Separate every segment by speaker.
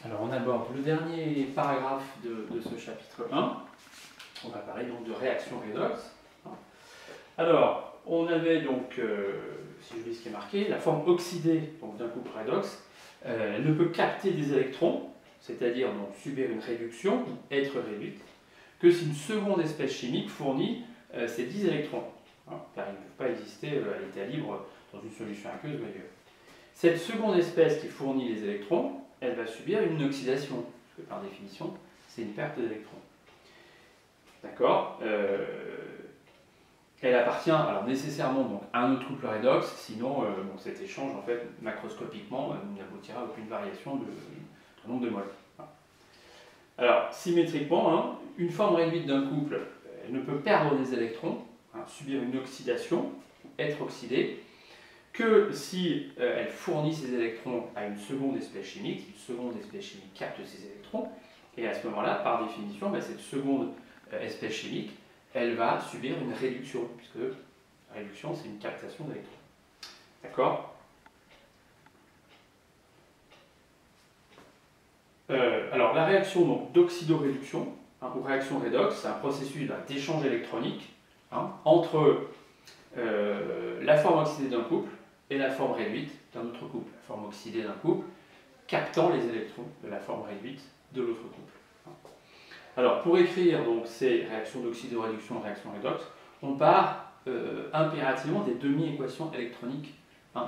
Speaker 1: Alors on aborde le dernier paragraphe de ce chapitre 1. On va parler donc de réaction redox. Alors, on avait donc, si je lis ce qui est marqué, la forme oxydée d'un couple redox, elle ne peut capter des électrons, c'est-à-dire donc subir une réduction, être réduite, que si une seconde espèce chimique fournit ces 10 électrons, car ils ne peuvent pas exister à l'état libre dans une solution aqueuse ou ailleurs. Cette seconde espèce qui fournit les électrons, elle va subir une oxydation, parce que par définition, c'est une perte d'électrons. D'accord. Elle appartient alors nécessairement donc, à un autre couple redox, sinon cet échange en fait macroscopiquement n'aboutira à aucune variation de nombre de moles. Alors symétriquement, une forme réduite d'un couple elle ne peut perdre des électrons, subir une oxydation, être oxydée, que si elle fournit ces électrons à une seconde espèce chimique, une seconde espèce chimique capte ces électrons, et à ce moment-là, par définition, cette seconde espèce chimique, elle va subir une réduction, puisque la réduction, c'est une captation d'électrons. D'accord. Alors, la réaction d'oxydoréduction, ou réaction redox, c'est un processus d'échange électronique entre la forme oxydée d'un couple et la forme réduite d'un autre couple. La forme oxydée d'un couple captant les électrons de la forme réduite de l'autre couple. Alors, pour écrire donc, ces réactions d'oxydoréduction et réaction redox, on part impérativement des demi-équations électroniques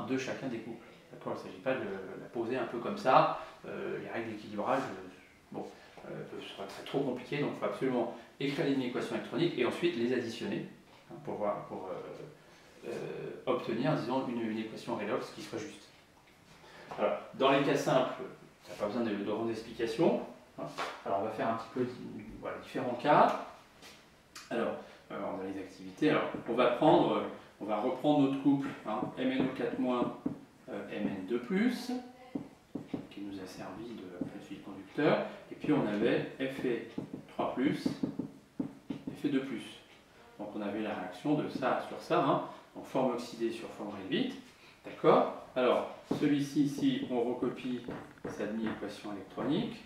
Speaker 1: de chacun des couples. Il ne s'agit pas de la poser un peu comme ça. Les règles d'équilibrage seraient trop compliquées, donc il faut absolument écrire les demi-équations électroniques et ensuite les additionner pour obtenir, disons, une équation redox qui soit juste. Alors, dans les cas simples, il n'y a pas besoin de grandes explications. Alors, on va faire un petit peu différents cas. Alors, dans les activités, alors, on va reprendre notre couple MnO4-, Mn2+, qui nous a servi de fluide conducteur, et puis on avait Fe3+, Fe2+. Donc on avait la réaction de ça sur ça, donc forme oxydée sur forme réduite. D'accord. Alors, celui-ci, ici, on recopie sa demi-équation électronique.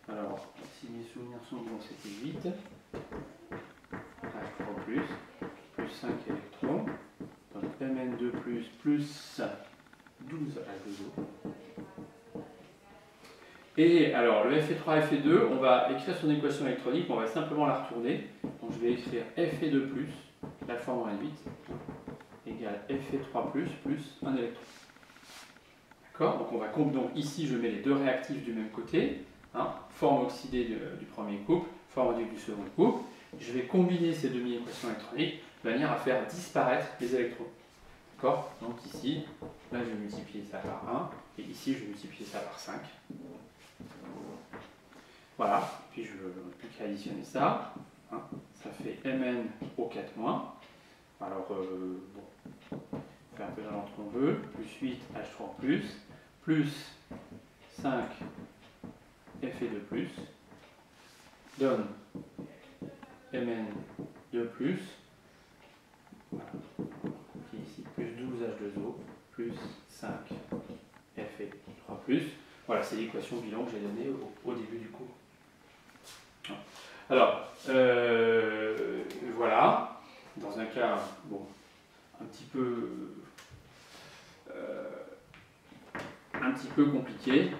Speaker 1: Alors, si mes souvenirs sont bons, c'était 8. H3+, plus 5 électrons. Donc Mn2+, plus 12 H2O. Et alors, le Fe3, Fe2, on va écrire son équation électronique, on va simplement la retourner. Donc je vais écrire Fe2+, la forme réduite, égale Fe3+, plus un électron. D'accord. Donc on va donc ici, je mets les deux réactifs du même côté. Forme oxydée du premier couple, forme réduite du second couple. Je vais combiner ces demi-équations électroniques de manière à faire disparaître les électrons. D'accord. Donc ici, là je vais multiplier ça par 1, et ici je vais multiplier ça par 5. Voilà, puis je n'ai plus qu'à additionner ça. Ça fait Mn au 4-. Alors, on fait un peu dans l'ordre qu'on veut. Plus 8 H3+, plus 5 Fe2+, donne Mn2+, voilà, qui est ici, plus 12 H2O, plus 5 Fe3+. Voilà, c'est l'équation bilan que j'ai donnée au début du cours. Alors, voilà, dans un cas, un petit peu compliqué,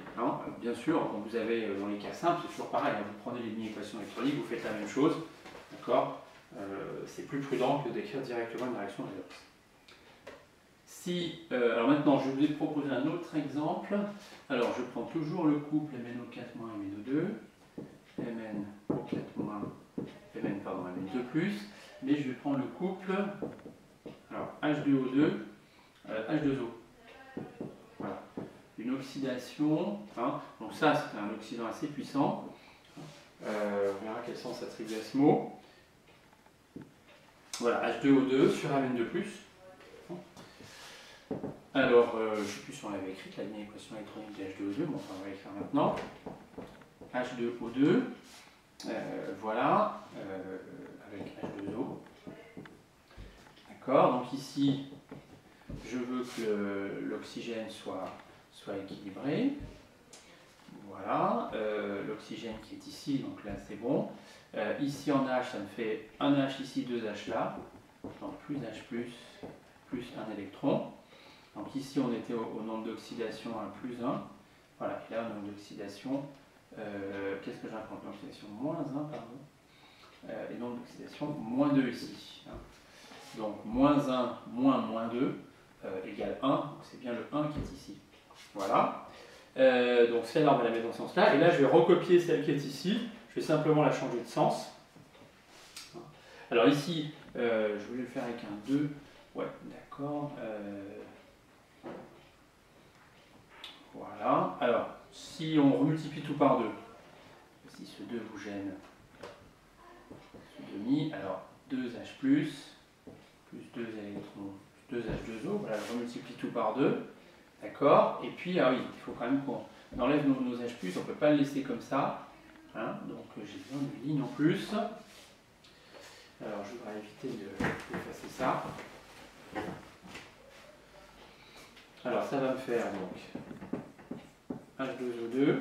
Speaker 1: bien sûr, vous avez dans les cas simples, c'est toujours pareil, vous prenez les demi-équations électroniques, vous faites la même chose, d'accord. C'est plus prudent que d'écrire directement une réaction redox. Alors maintenant, je vais vous proposer un autre exemple. Alors, je prends toujours le couple MnO4-, MnO2, MnO4-, Mn2+, mais je vais prendre le couple alors, H2O2, H2O. Voilà. Une oxydation, donc ça c'est un oxydant assez puissant. On verra quel sens attribuer à ce mot. Voilà, H2O2 sur Mn2+. Alors, je ne sais plus si on l'avait écrite, la demi-équation électronique de H2O2, mais enfin on va l'écrire maintenant. H2O2, voilà, avec H2O. D'accord, donc ici, je veux que l'oxygène soit équilibré. Voilà, qui est ici, donc là c'est bon. Ici en H, ça me fait un H ici, 2 H là. Donc plus H plus un électron. Donc ici on était au nombre d'oxydation à plus 1. Voilà, et là au nombre d'oxydation, qu'est-ce que j'apprends? L'oxydation moins 1, pardon. Et nombre d'oxydation moins 2 ici. Hein. Donc moins 1 moins 2 égale 1, donc c'est bien le 1 qui est ici. Voilà. Donc celle-là on va la mettre dans ce sens-là. Et là je vais recopier celle qui est ici. Je vais simplement la changer de sens. Alors ici, je voulais le faire avec un 2. Ouais, d'accord. Voilà. Alors, si on remultiplie tout par 2, si ce 2 vous gêne, ce demi, alors 2H+, plus 2 électrons, plus 2H2O, voilà, je remultiplie tout par 2. D'accord. Et puis, ah oui, il faut quand même qu'on enlève nos H+, on ne peut pas le laisser comme ça. Hein, donc j'ai besoin d'une ligne en plus. Alors je voudrais éviter d'effacer ça. Alors ça va me faire donc H2O2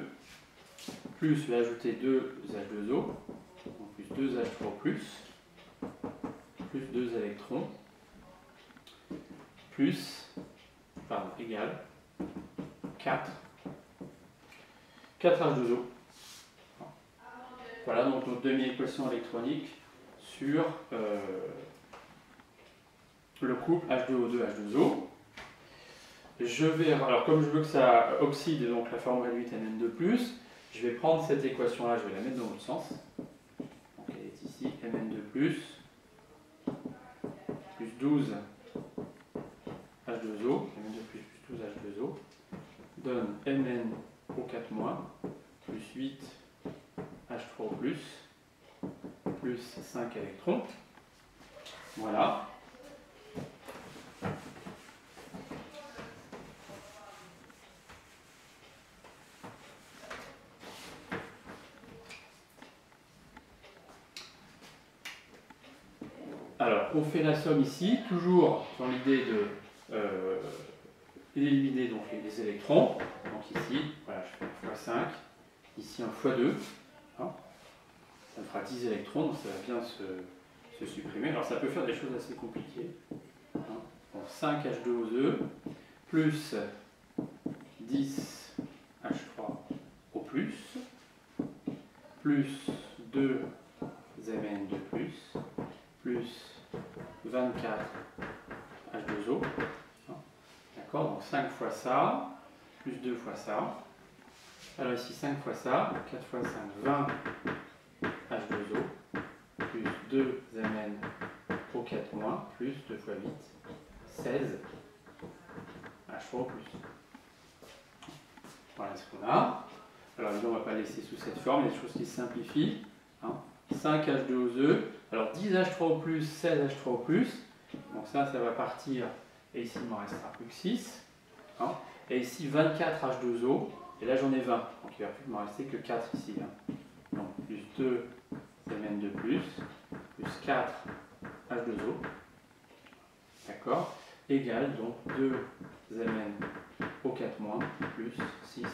Speaker 1: plus je vais ajouter 2 H2O, donc plus 2 H3 plus 2 électrons plus égal 4 H2O. Voilà donc notre demi-équation électronique sur le couple H2O2-H2O. Je vais, alors comme je veux que ça oxyde donc la forme réduite Mn2+, je vais prendre cette équation-là, je vais la mettre dans l'autre sens. Donc elle est ici, Mn2+, plus 12 H2O, Mn2+, plus 12 H2O, donne Mn au 4-, plus 8 H3O+, plus 5 électrons. Voilà. Alors, on fait la somme ici, toujours dans l'idée d'éliminer donc les électrons. Donc ici, voilà, je fais un x5, ici un x2. Hein. Ça me fera 10 électrons, donc ça va bien se supprimer. Alors ça peut faire des choses assez compliquées. Hein. Donc 5 H2O2 plus 10 H3O+, plus 2 Mn2+, plus 24 H2O. D'accord, donc 5 fois ça, plus 2 fois ça. Alors ici 5 fois ça, 4 fois 5, 20 H2O, plus 2 Mn au 4-, plus 2 fois 8, 16 H3O+. Voilà ce qu'on a. Alors évidemment, on ne va pas laisser sous cette forme, il y a des choses qui se simplifient. Hein. 5 H2O2, alors 10 H3O+, 16 H3O+, donc ça va partir, et ici il m'en restera plus que 6. Hein. Et ici 24 H2O, et là j'en ai 20, donc il ne va plus m'en rester que 4 ici. Hein. Donc plus 2 Mn2+, plus 4 H2O, d'accord, égale donc 2 Mn au 4-, plus 6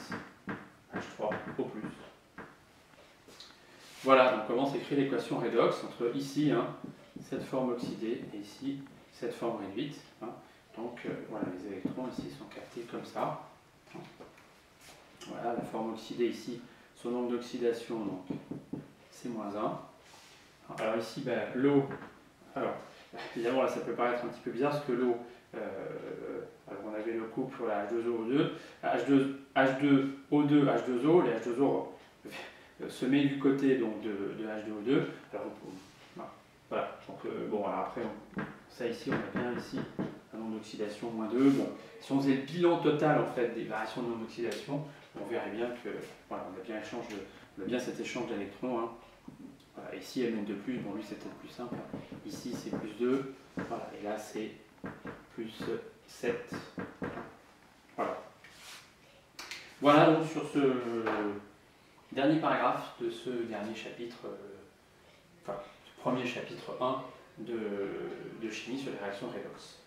Speaker 1: H3O+. Voilà donc comment s'écrit l'équation redox entre ici cette forme oxydée et ici cette forme réduite. Hein. Donc voilà, les électrons ici sont captés comme ça. Voilà, la forme oxydée ici, son nombre d'oxydation, donc c'est -1. Alors ici, l'eau, alors évidemment là ça peut paraître un petit peu bizarre parce que l'eau, alors on avait le couple sur la H2O2, H2O2, H2O, les H2O se met du côté donc, de H2O2. Alors, voilà, donc bon, alors après, ça ici, on a bien ici un nombre d'oxydation -2. Bon, si on faisait le bilan total en fait des variations de nombre d'oxydation, on verrait bien que voilà, on a bien cet échange d'électrons. Hein. Voilà, ici Mn2+, bon lui c'est peut-être plus simple. Ici c'est plus 2, voilà, et là c'est plus 7. Voilà. Voilà donc sur ce dernier paragraphe de ce dernier chapitre, enfin ce premier chapitre 1 de chimie sur les réactions redox.